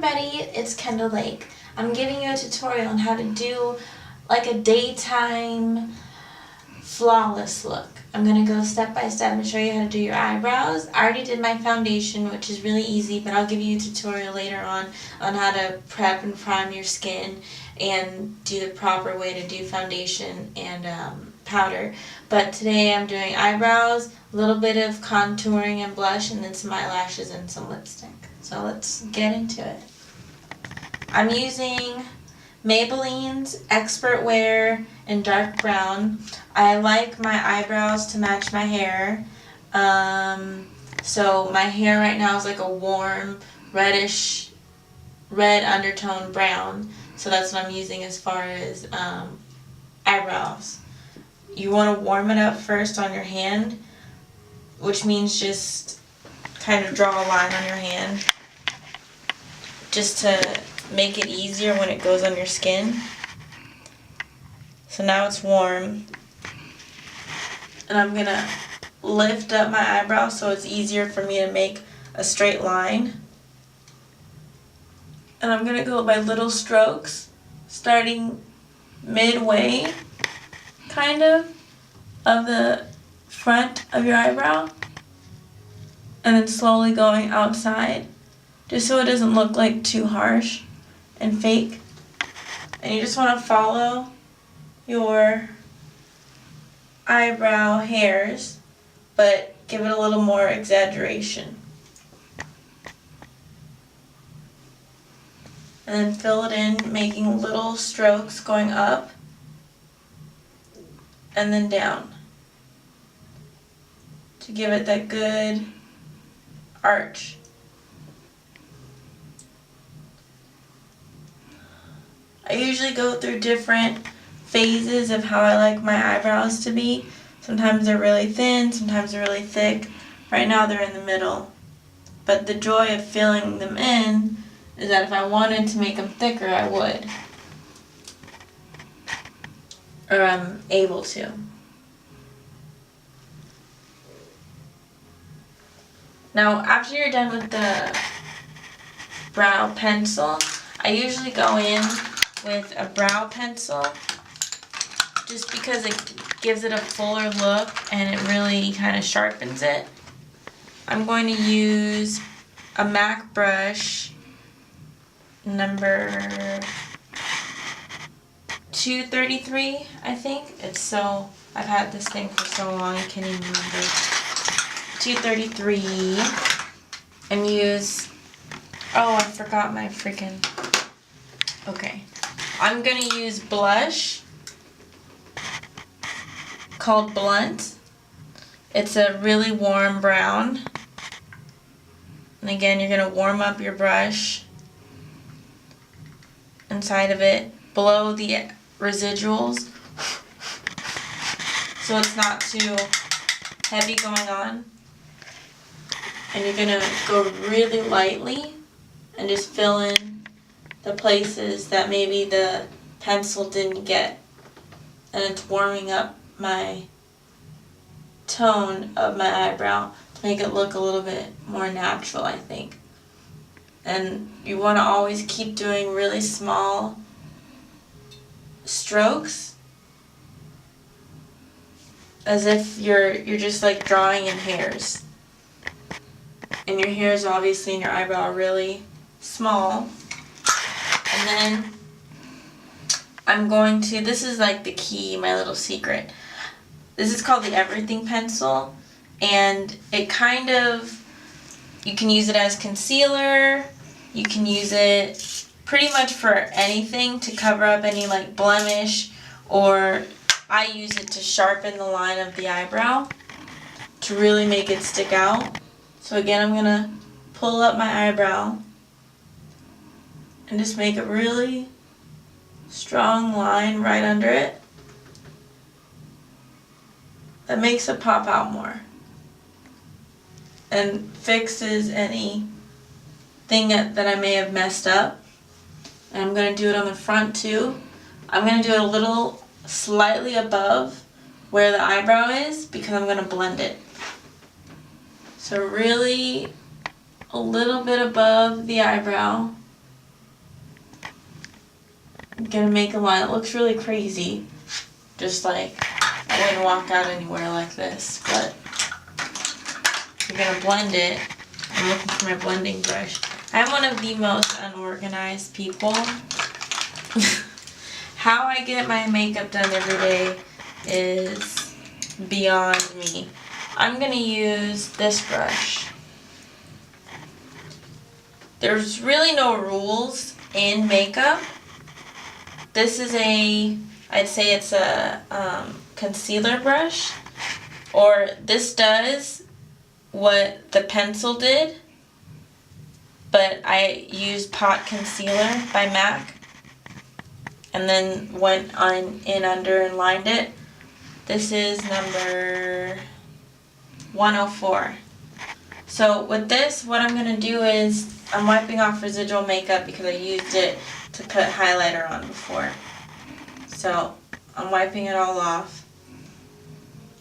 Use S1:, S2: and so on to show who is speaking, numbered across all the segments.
S1: everybody, it's Kendall Lake. I'm giving you a tutorial on how to do like a daytime flawless look. I'm going to go step by step and show you how to do your eyebrows. I already did my foundation, which is really easy, but I'll give you a tutorial later on how to prep and prime your skin and do the proper way to do foundation and powder. But today I'm doing eyebrows, a little bit of contouring and blush, and then some eyelashes and some lipstick. So let's get into it. I'm using Maybelline's Expert Wear in dark brown. I like my eyebrows to match my hair. So my hair right now is like a warm red undertone brown. So that's what I'm using as far as eyebrows. You want to warm it up first on your hand, which means just kind of draw a line on your hand just to make it easier when it goes on your skin. So now it's warm, and I'm gonna lift up my eyebrow so it's easier for me to make a straight line. And I'm gonna go by little strokes, starting midway kind of the front of your eyebrow, and then slowly going outside, just so it doesn't look like too harsh and fake. And you just want to follow your eyebrow hairs, but give it a little more exaggeration. And then fill it in, making little strokes going up and then down to give it that good arch. I usually go through different phases of how I like my eyebrows to be. Sometimes they're really thin, sometimes they're really thick. Right now they're in the middle. But the joy of filling them in is that if I wanted to make them thicker, I would. Or I'm able to. Now, after you're done with the brow pencil, I usually go in with a brow pencil just because it gives it a fuller look and it really kind of sharpens it. I'm going to use a MAC brush number 233, I think. I've had this thing for so long I can't even remember. 233, and use, I forgot my freaking, okay. I'm going to use blush called Blunt. It's a really warm brown. And again, you're going to warm up your brush inside of it, below the residuals, so it's not too heavy going on. And you're going to go really lightly and just fill in the places that maybe the pencil didn't get. And it's warming up my tone of my eyebrow to make it look a little bit more natural, I think. And you want to always keep doing really small strokes, as if you're just like drawing in hairs. And your hairs obviously in your eyebrow are really small. And then I'm going to, this is like the key, my little secret. This is called the Everything Pencil, and it kind of, you can use it as concealer, you can use it pretty much for anything to cover up any like blemish, or I use it to sharpen the line of the eyebrow to really make it stick out. So again, I'm going to pull up my eyebrow and just make a really strong line right under it that makes it pop out more and fixes anything that I may have messed up. And I'm going to do it on the front too. I'm going to do it a little slightly above where the eyebrow is because I'm going to blend it. So really a little bit above the eyebrow I'm gonna make a line. It looks really crazy. Just like I wouldn't walk out anywhere like this, but you're gonna blend it. I'm looking for my blending brush. I'm one of the most unorganized people. How I get my makeup done every day is beyond me. I'm gonna use this brush. There's really no rules in makeup. This is I'd say it's a concealer brush, or this does what the pencil did, but I used Pot Concealer by MAC and then went in under and lined it. This is number 104. So with this, what I'm going to do is I'm wiping off residual makeup because I used it to put highlighter on before. So I'm wiping it all off.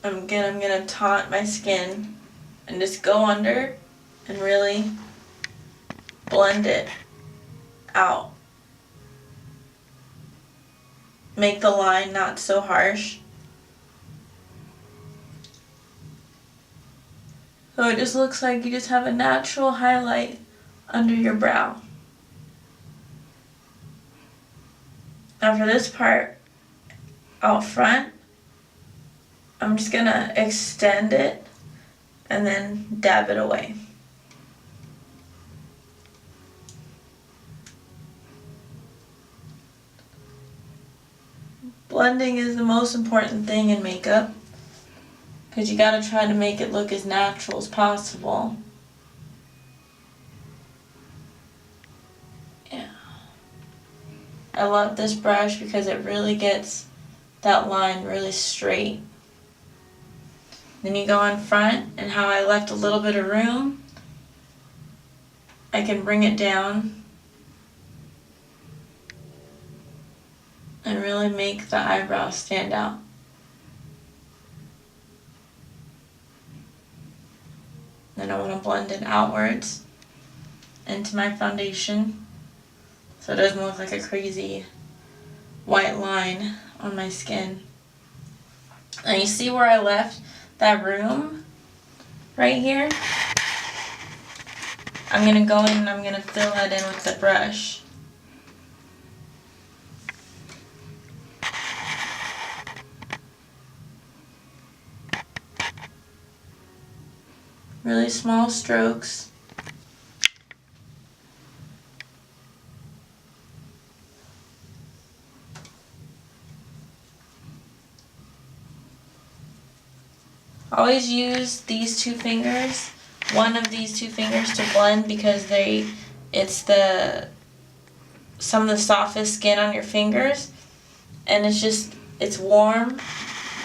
S1: I'm gonna taunt my skin and just go under and really blend it out. Make the line not so harsh. So it just looks like you just have a natural highlight under your brow. Now for this part out front, I'm just gonna extend it and then dab it away. Blending is the most important thing in makeup because you gotta try to make it look as natural as possible. Yeah. I love this brush because it really gets that line really straight. Then you go in front, and how I left a little bit of room, I can bring it down and really make the eyebrows stand out. Then I want to blend it outwards into my foundation so it doesn't look like a crazy white line on my skin. And you see where I left that room right here? I'm going to go in and I'm going to fill that in with the brush. Really small strokes. Always use these two fingers, one of these two fingers to blend because it's some of the softest skin on your fingers, and it's warm,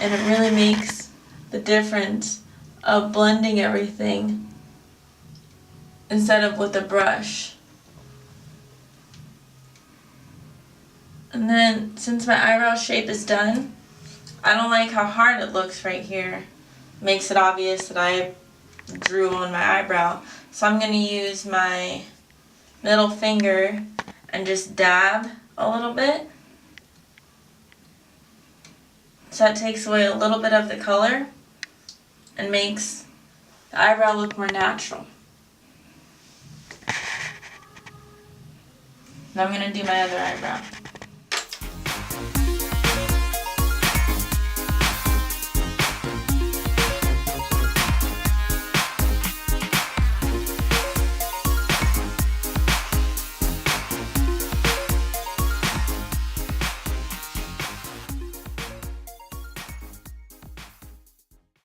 S1: and it really makes the difference of blending everything instead of with a brush. And then since my eyebrow shape is done, I don't like how hard it looks right here. Makes it obvious that I drew on my eyebrow. So I'm going to use my middle finger and just dab a little bit. So that takes away a little bit of the color and makes the eyebrow look more natural. Now I'm going to do my other eyebrow.